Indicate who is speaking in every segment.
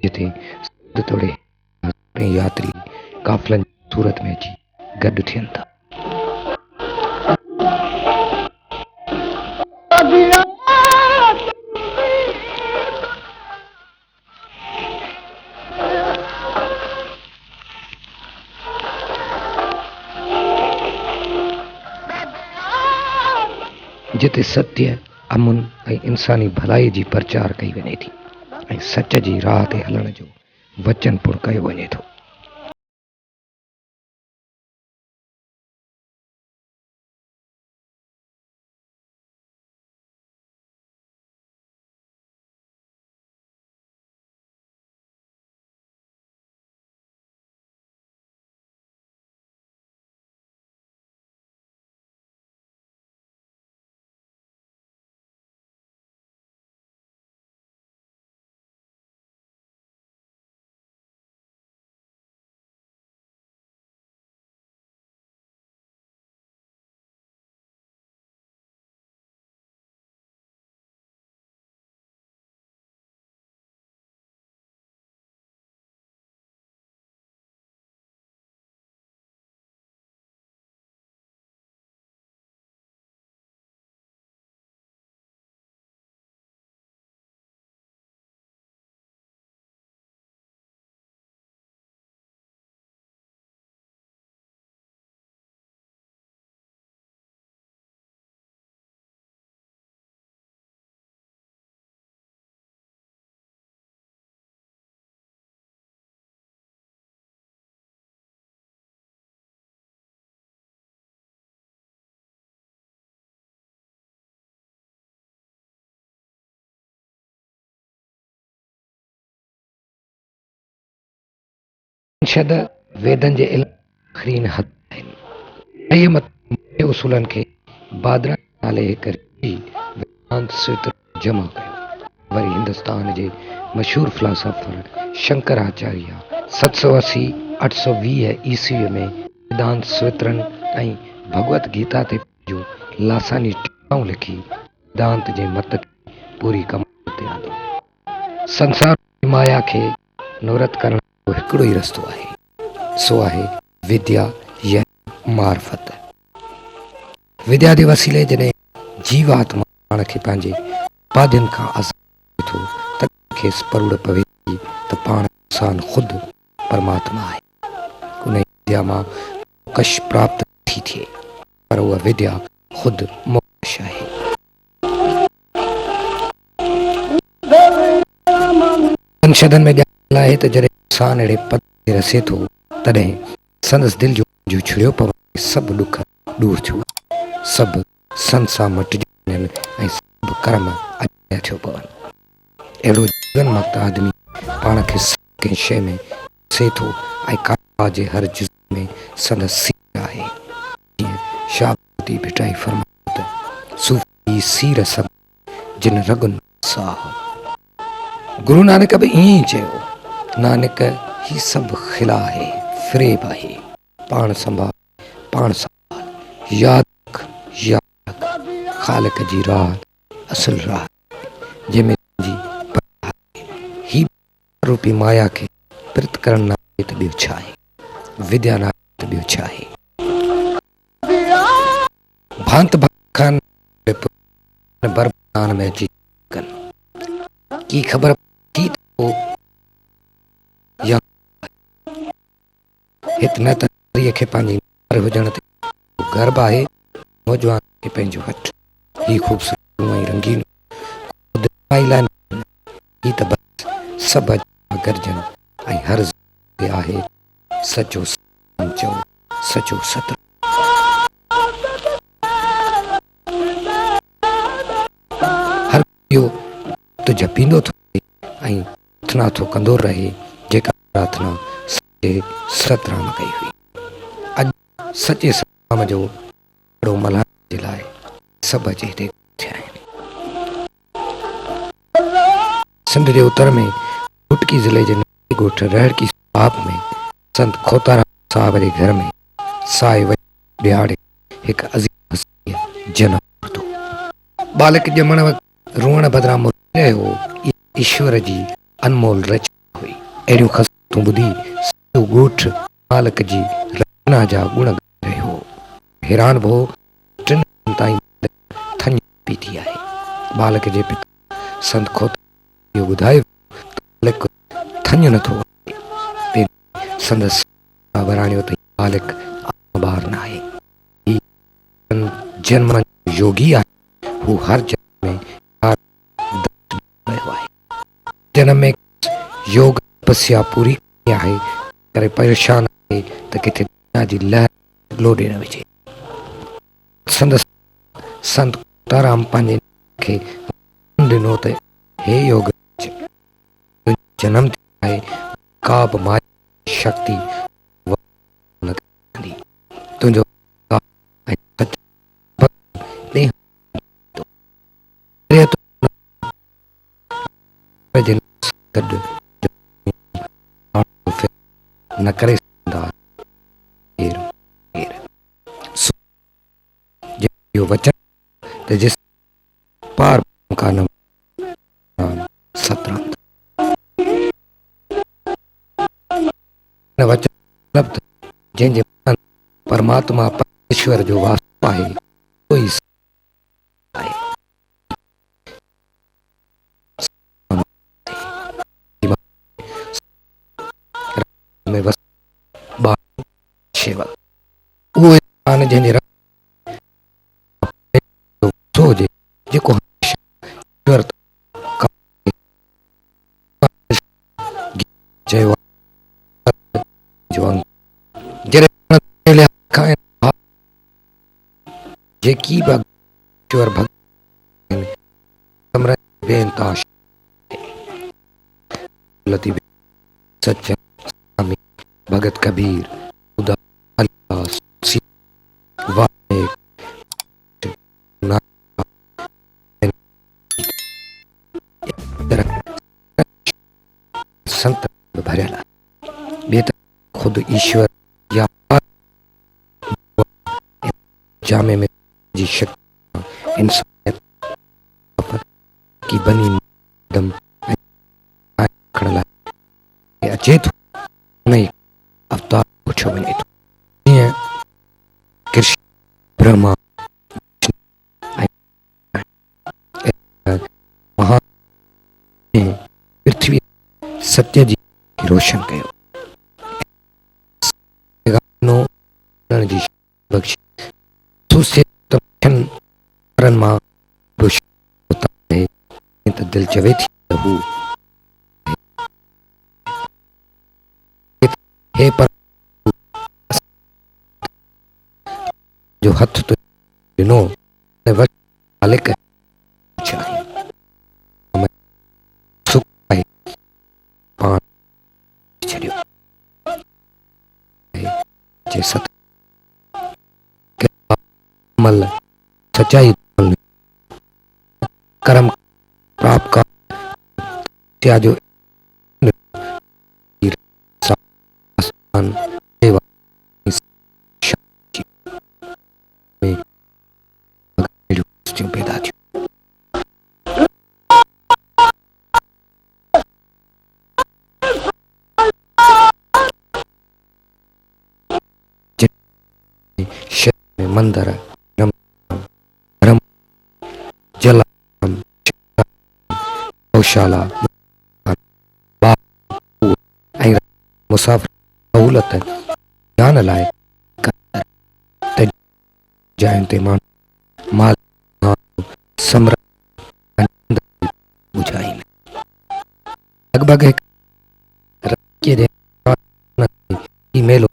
Speaker 1: जिथे समुंड तोड़े यात्री काफ़िलनि जी सूरत में अची गॾु थियनि था। जिते सत्य, अमुन ऐं इंसानी भलाई जी प्रचार कई वञे थी ऐं सच जी राह ते हलण जो वचन पुर कयो वञे थो। शद वेदन जे इल्म हद आहिनि। उसूलनि खे बादरा नाले हिक वेदांत सूत्र जमा कयो। वरी हिंदुस्तान जे मशहूर फिलासफर शंकराचार्य 780-820 ईस्वी में वेदांत सूत्रनि ऐं भगवत गीता ते जो लासानी टीकाऊं लिखी वेदांत जे मत खे पूरी कमाल ते आंदो। संसार जी माया खे नूरत करण जो हिकिड़ो ई रस्तो आहे, सो आहे विद्या या मार्फत। विद्या जे वसीले जॾहिं जीवात्मा पाण खे पंहिंजे उपाधियुनि खां आज़ाद थो त खेसि परुड़ पवे थी त पाण इंसान ख़ुदि परमात्मा आहे। उन विद्या मां मोक्ष प्राप्त थी थिए, पर उहा विद्या ख़ुदि मोक्ष आहे। उपनिषदनि में ॻाल्हि आहे त जॾहिं इंसान अहिड़े पद ते रसे थो तॾहिं संदसि दिलि जो छुड़ियो पवनि सभु ॾुख दूर थियो, सभु संसार मटिजी वञनि ऐं सभु कर्म अॼाया थियो पवनि। अहिड़ो जीवन मुक्त आदमी पाण खे कंहिं शइ में रसे थो ऐं काबा जे हर जुज़ में संदसि सीर आहे। जीअं शाबती भिटाई फरमायो त सूफ़ी सीर सभु जिन रगुन साह। गुरु नानक बि ईअं ई चयो, नानक ही सभु खिला आहे, फ़रेब आहे, पाण संभाल पाण संभाल, याद रख ख़ालिक जी राह असुल राह जंहिंमें ही रूपी माया खे प्रित करण नाहे त ॿियो छा आहे, विद्या नाहे त ॿियो छा आहे। भांत खान बरबान में अची की ख़बर की या हित न त खे पंहिंजी हुजण ते गर्व आहे, नौजवान खे पंहिंजो हथ ही ख़ूबसूरत ऐं रंगीन ही त बस सभु गरजन ऐं हर आहे सचो सतराम चओ, सचो सतराम। हर इहो तो जपींदो थो ऐं प्रार्थना थो कंदो रहे, जेका प्रार्थना सचे सतराम कई हुई। अॼु सचे सतराम जो वॾो मल्हाइण जे लाइ सभु अचे हिते थिया आहिनि। सिंध जे उत्तर में घोटकी ज़िले जे नंढे ॻोठ रहड़की साहिब में संत खोताराम साहिब जे घर में साए ॾियारे हिकु अज़ीम हस्तीअ जनम वरितो। बालक ॼमण वक़्तु रोअण बदिरां मुर्गे हो, ईश्वर जी अनमोल रचना अहिड़ियूं ख़ासियतूं ॿुधी सॼो ॻोठ मालिक जी रचना जा गुण ॻाए रहियो। हैरान भो टिनि ॾींहंनि ताईं थञ पीती आहे। बालक जे पिता संत खोता इहो ॿुधायो बालक थञ नथो आहे। संदसि वराणियो त बालक ॿार न आहे, जन्म योगी आहे। हू हर जन्म में रहियो आहे। जन्म में योग तपस्या पूरी कई आहे करे परेशान आहे त किथे दुनिया जी लहर लोॾे न विझे। संदसि संत ताराम पंहिंजे खे ॾिनो त हे योग जनम आहे, का बि माया शक्ति न कंदी। तुंहिंजो न करे सघंदा। इहो वचन त जिस पार का न सतराम वचन जंहिंजे परमात्मा परमेश्वर जो वास्तव आहे कोई आहे। में बस शेवक उहो इंसान जंहिंजे हुजे जेको चयो जेकी बि ईश्वर सच भगत कबीर संत भरियल आहे। खुद ईश्वर या जामे में जी शक्ति इंसानियत की बनी दम खण लाइ अचे थो उन अवतार पुछो वञे थो। जीअं कृष्ण ब्रह्मा महा पृथ्वी सत्य जी रोशन कयो जी बख्श मां त दिल चवे थी त हू हे पर जो हथ तो ॾिनो मालिक पाण छॾियो जे सत अमल सच्चाई कर्म प्राप्त कर जो पैदा थियो। मंदिर जल गौशाला ऐं मुसाफ़िर सहूलत ध्यान लाइ जायुनि ते माण्हू माल ॿुधाईनि लॻभॻि मेलो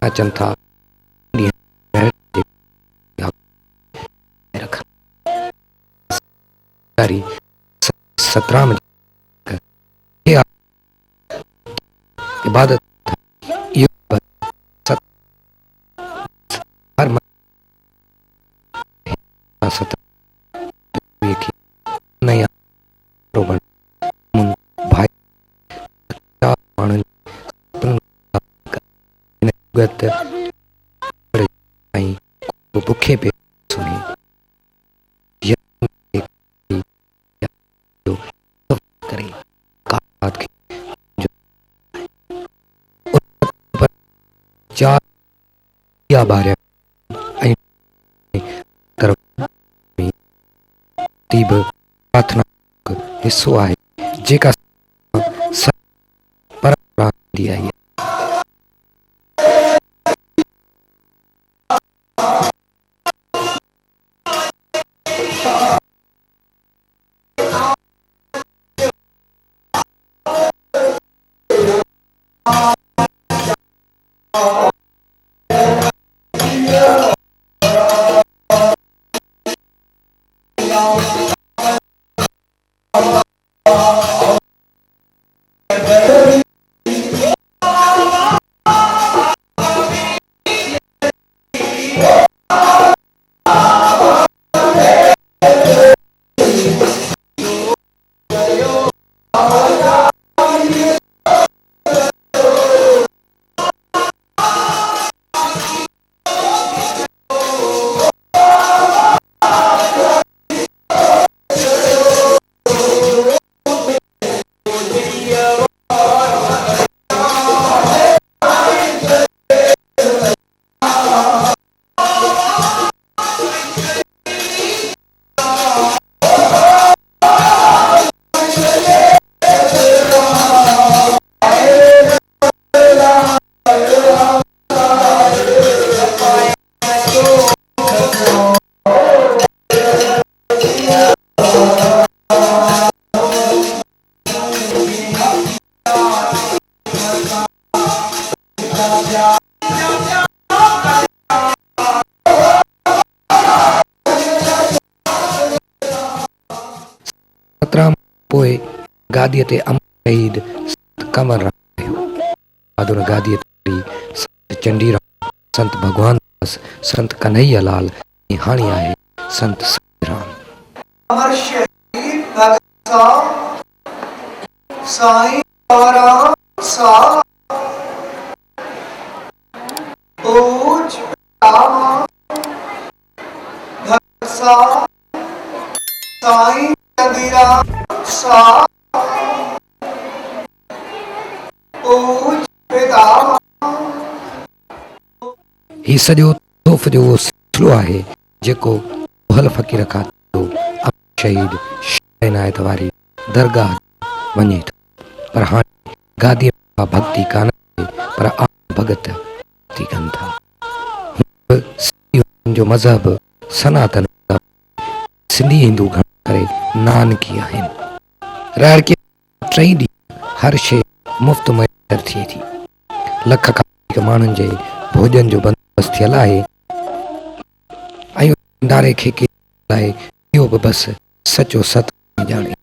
Speaker 1: अचनि था सतराम इबादत भुखे पे सुने दिया ॿारिया ऐं प्रार्थना हिसो आहे जेका परंपरा हूंदी आई आहे। सतराम पोइ गादीअ ते अमर शहीद संत कंवर राम रहियो। बहादुर गादीअ ते संत चंडीराम, संत भगवान दास, संत कन्हैया लाल ऐं हाणे आहे संत साईराम।
Speaker 2: अमर शहीद भगत साहब साईं राम साहब पूज राम भगत साहब साईं चंदीराम साहब पूज पिता।
Speaker 1: ही सॼो तोहफ़ जो उहो सिलसिलो आहे जेको मुहल फ़क़ीर खां अमर शहीद इनायत वारी दरगाह वञे थो। पर हाणे गादीअ में भक्ति कान पर आम भगत भक्ति कनि था। जो मज़हब सनातन सिंधी हिंदू घणो करे नानकी आहिनि। रहरकी टई ॾींहं हर शइ मुफ़्त मुयसरु थिए थी। लख खां वधीक माण्हुनि जे भोजन जो बंदोबस्तु थियल आहे ऐं भंडारे खे लाइ इहो बि बसि सचो सतराम ॼाणे।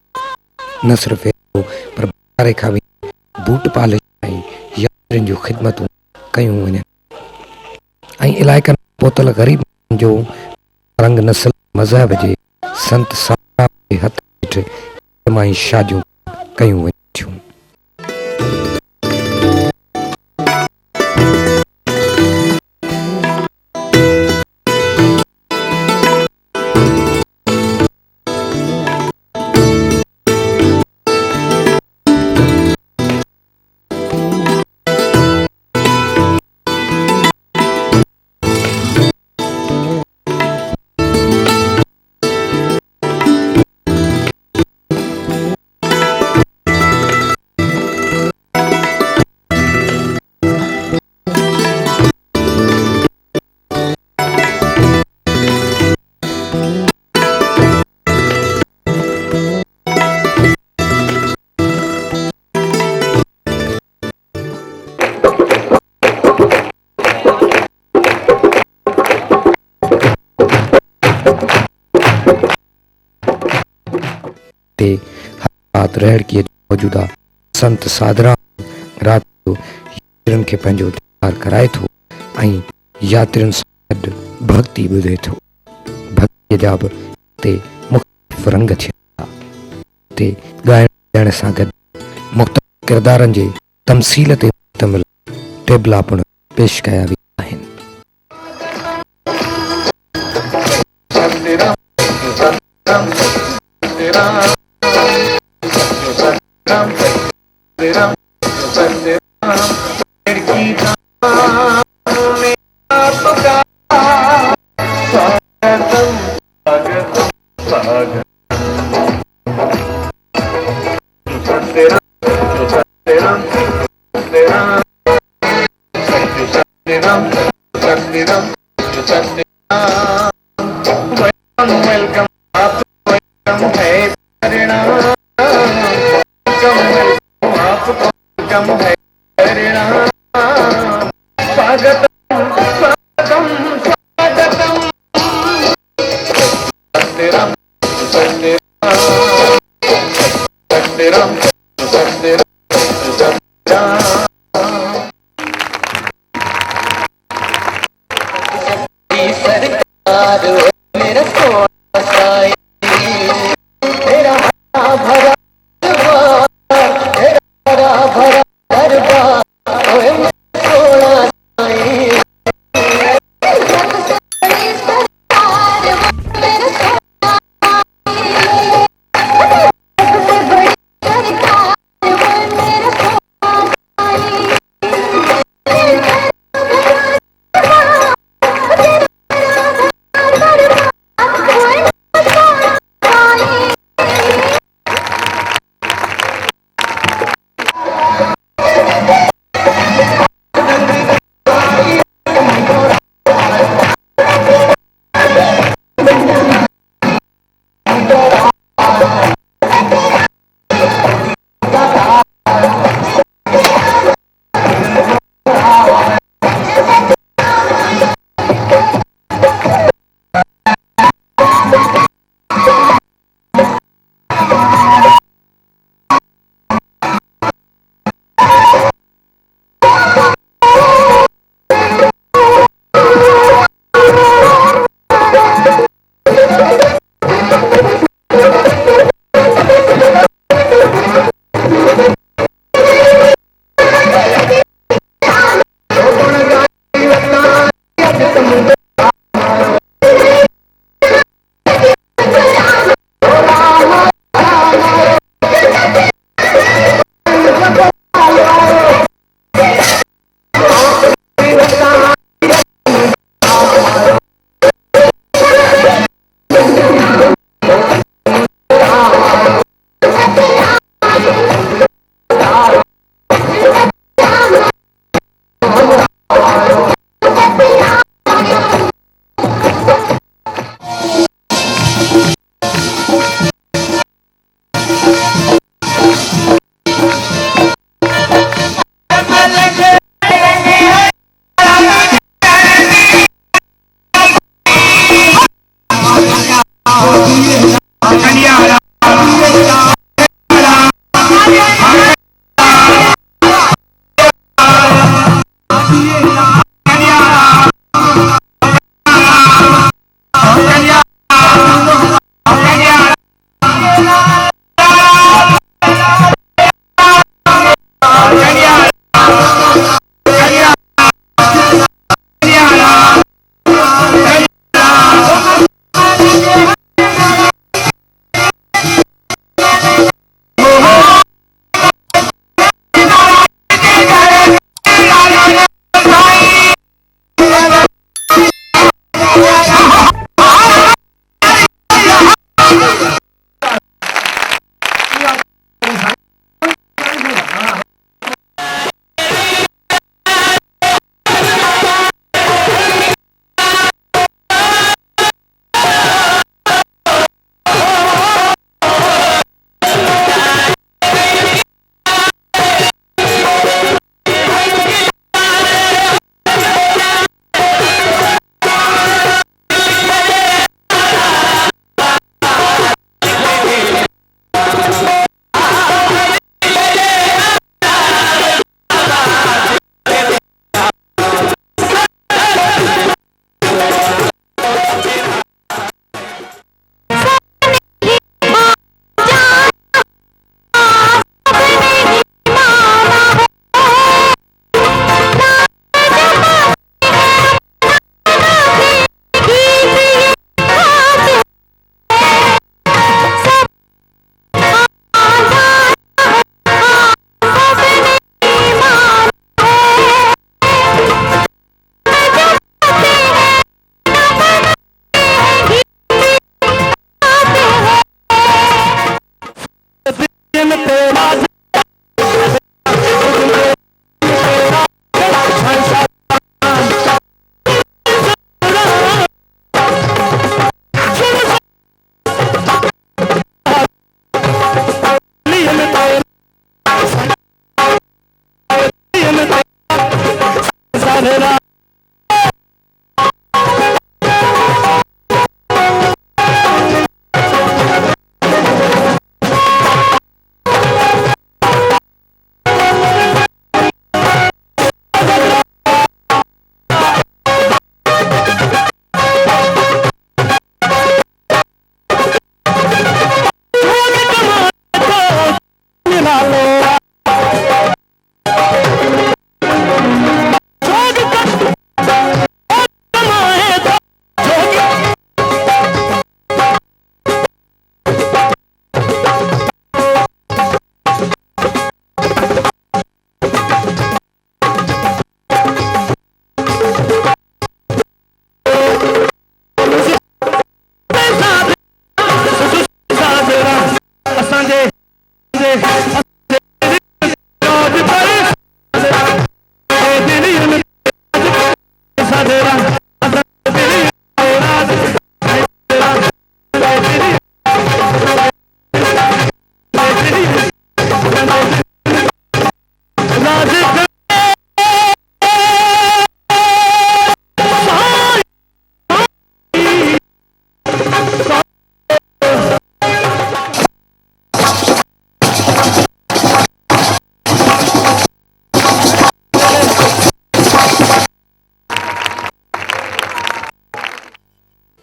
Speaker 1: न सिर्फ़ु एतिरो पर भंडारे खां बूट पालिश ऐं यात्रियुनि जूं ख़िदमतूं कयूं वञनि ऐं इलाइक़नि पोतल ग़रीब जो रंग नस्ल मज़हब जे संत सातराम जे हथ हेठि इज्तिमाही शादियूं कयूं वञनि थियूं। रहड़कीअ जो मौजूदा संत साधराम राति जो यात्रियुनि खे पंहिंजो दीदार कराए थो ऐं यात्रियुनि सां गॾु भक्ति ॿुधे थो। भक्तीअ जा बि हिते मुख़्तलिफ़ रंग थियनि था। हिते ॻाइण ॻाइण सां गॾु मुख़्तलिफ़ किरदारनि जे तमसील ते मुश्तमिल टेबला पिणु पेश कया विया आहिनि।
Speaker 2: लड़की
Speaker 3: कम है स्वागतम स्वागतम स्वागतम सत्यराम सत्यराम सत्यराम सत्यराम सरकार मेरा सोना साई तेरा हरा भरा तेरा हरा भरा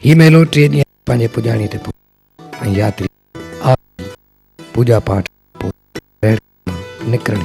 Speaker 1: ही मेलो 3 ॾींहं पंहिंजे पुॼाणी ते पहुतो ऐं यात्री पूजा पाठ निकिरण